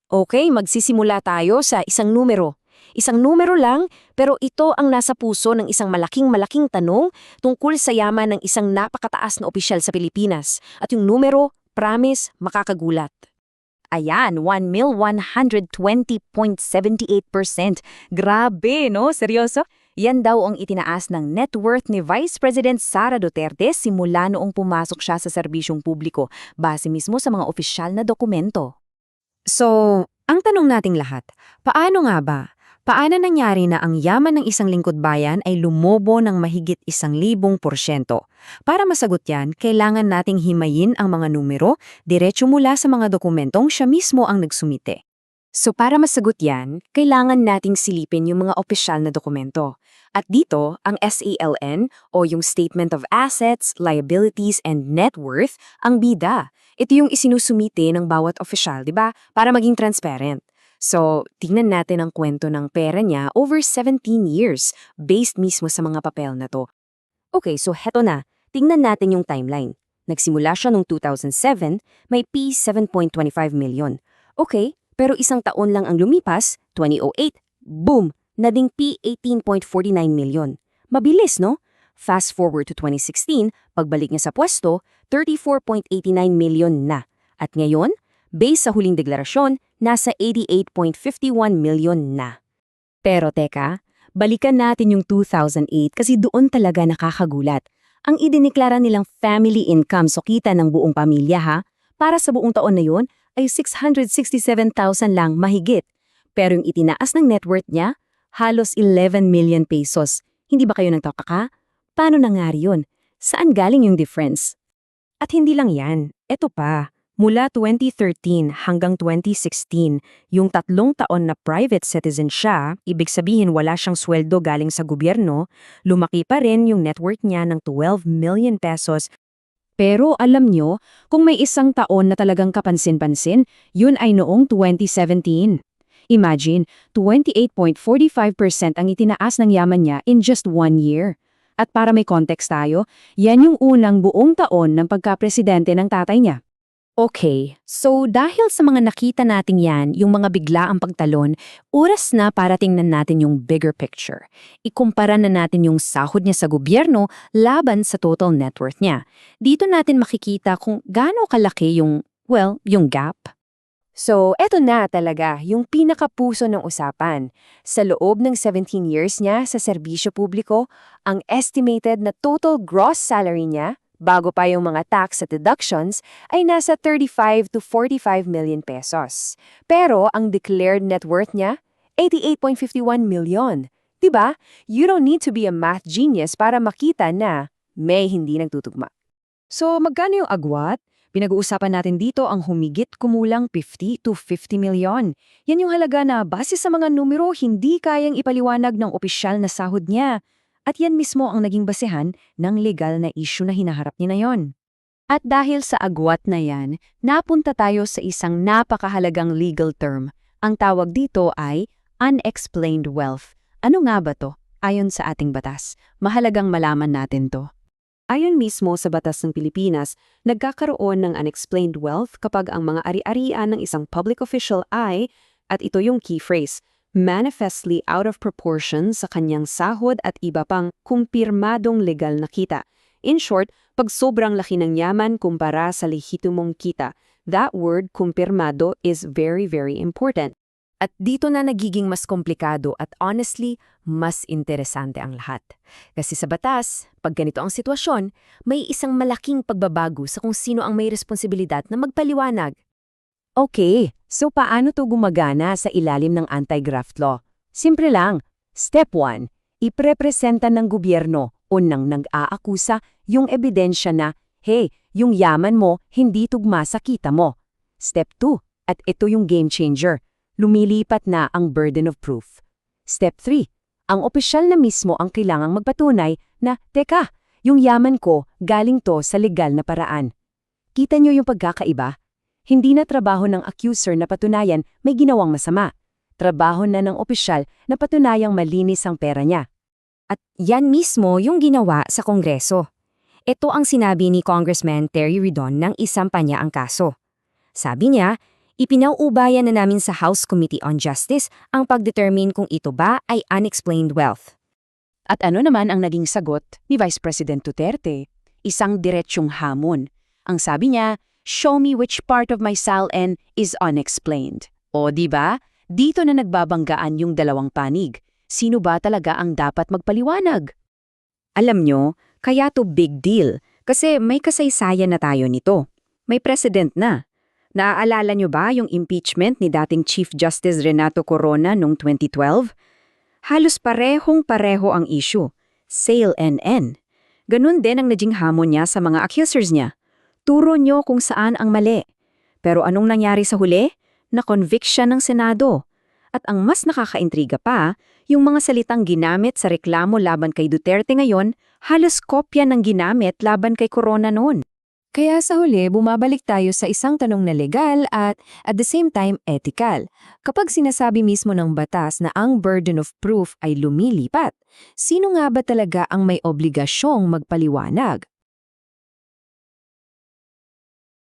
Okay, magsisimula tayo sa isang numero. Isang numero lang, pero ito ang nasa puso ng isang malaking-malaking tanong tungkol sa yaman ng isang napakataas na opisyal sa Pilipinas. At yung numero, promise, makakagulat. Ayan, 1,120.78%. Grabe, no? Seryoso? Yan daw ang itinaas ng net worth ni Vice President Sara Duterte simula noong pumasok siya sa serbisyong publiko, base mismo sa mga opisyal na dokumento. So, ang tanong nating lahat, paano nga ba? Paano nangyari na ang yaman ng isang lingkod bayan ay lumobo ng mahigit 1,000%? Para masagot yan, kailangan nating himayin ang mga numero diretso mula sa mga dokumentong siya mismo ang nagsumite. So para masagot yan, kailangan nating silipin yung mga opisyal na dokumento. At dito, ang SALN o yung Statement of Assets, Liabilities, and Net Worth ang bida. Ito yung isinusumite ng bawat opisyal, di ba? Para maging transparent. So, tingnan natin ang kwento ng pera niya over 17 years based mismo sa mga papel na to. Okay, so heto na. Tingnan natin yung timeline. Nagsimula siya noong 2007, may P7.25 million. Okay, pero isang taon lang ang lumipas, 2008, boom, nading P18.49 million. Mabilis, no? Fast forward to 2016, pagbalik niya sa pwesto, 34.89 million na. At ngayon, based sa huling deklarasyon, nasa 88.51 million na. Pero teka, balikan natin yung 2008 kasi doon talaga nakakagulat. Ang idiniklara nilang family income so kita ng buong pamilya ha, para sa buong taon na yun ay 667,000 lang mahigit. Pero yung itinaas ng net worth niya, halos 11 million pesos. Hindi ba kayo nagtataka? Paano nangyari yun? Saan galing yung difference? At hindi lang yan, eto pa. Mula 2013 hanggang 2016, yung 3 taon na private citizen siya, ibig sabihin wala siyang sweldo galing sa gobyerno, lumaki pa rin yung net worth niya ng 12 million pesos. Pero alam nyo, kung may isang taon na talagang kapansin-pansin, yun ay noong 2017. Imagine, 28.45% ang itinaas ng yaman niya in just 1 year. At para may context tayo, yan yung unang buong taon ng pagka-presidente ng tatay niya. Okay, so dahil sa mga nakita nating yan, yung mga biglaang pagtalon, oras na para tingnan natin yung bigger picture. Ikumpara na natin yung sahod niya sa gobyerno laban sa total net worth niya. Dito natin makikita kung gaano kalaki yung gap. So, eto na talaga, yung pinakapuso ng usapan. Sa loob ng 17 years niya sa serbisyo publiko, ang estimated na total gross salary niya, bago pa yung mga tax at deductions, ay nasa 35 to 45 million pesos. Pero ang declared net worth niya, 88.51 million. Diba? You don't need to be a math genius para makita na may hindi nagtutugma. So magkano yung agwat? Pinag-uusapan natin dito ang humigit kumulang 50 to 50 million. Yan yung halaga na base sa mga numero hindi kayang ipaliwanag ng opisyal na sahod niya. At yan mismo ang naging basehan ng legal na issue na hinaharap niya na yon. At dahil sa agwat na yan, napunta tayo sa isang napakahalagang legal term. Ang tawag dito ay unexplained wealth. Ano nga ba to? Ayon sa ating batas, mahalagang malaman natin to. Ayon mismo sa batas ng Pilipinas, nagkakaroon ng unexplained wealth kapag ang mga ari-arian ng isang public official ay, at ito yung key phrase, manifestly out of proportion sa kanyang sahod at iba pang kumpirmadong legal na kita. In short, pag sobrang laki ng yaman kumpara sa lehitimong kita, that word kumpirmado is very, very important. At dito na nagiging mas komplikado at honestly, mas interesante ang lahat. Kasi sa batas, pag ganito ang sitwasyon, may isang malaking pagbabago sa kung sino ang may responsibilidad na magpaliwanag. Okay, so paano to gumagana sa ilalim ng anti-graft law? Simple lang. Step 1, iprepresenta ng gobyerno o ng nag-aakusa yung ebidensya na, hey, yung yaman mo hindi tugma sa kita mo. Step 2, at ito yung game changer. Lumilipat na ang burden of proof. Step 3, ang opisyal na mismo ang kailangang magpatunay na, teka, yung yaman ko galing to sa legal na paraan. Kita nyo yung pagkakaiba? Hindi na trabaho ng accuser na patunayan may ginawang masama. Trabaho na ng opisyal na patunayang malinis ang pera niya. At yan mismo yung ginawa sa Kongreso. Ito ang sinabi ni Congressman Terry Ridon nang isampa niya ang kaso. Sabi niya, Ipinauubayan na namin sa House Committee on Justice ang pagdetermine kung ito ba ay unexplained wealth. At ano naman ang naging sagot ni Vice President Duterte? Isang diretsyong hamon. Ang sabi niya, "Show me which part of my SALN is unexplained." O di ba? Dito na nagbabanggaan yung dalawang panig. Sino ba talaga ang dapat magpaliwanag? Alam nyo, kaya to big deal kasi may kasaysayan na tayo nito. May precedent na. Naaalala nyo ba yung impeachment ni dating Chief Justice Renato Corona noong 2012? Halos parehong-pareho ang issue. Sale NN. Ganun din ang naging hamon niya sa mga accusers niya. Turo nyo kung saan ang mali. Pero anong nangyari sa huli? Na-convict siya ng Senado. At ang mas nakakaintriga pa, yung mga salitang ginamit sa reklamo laban kay Duterte ngayon, halos kopya ng ginamit laban kay Corona noon. Kaya sa huli, bumabalik tayo sa isang tanong na legal at the same time ethical. Kapag sinasabi mismo ng batas na ang burden of proof ay lumilipat, sino nga ba talaga ang may obligasyong magpaliwanag?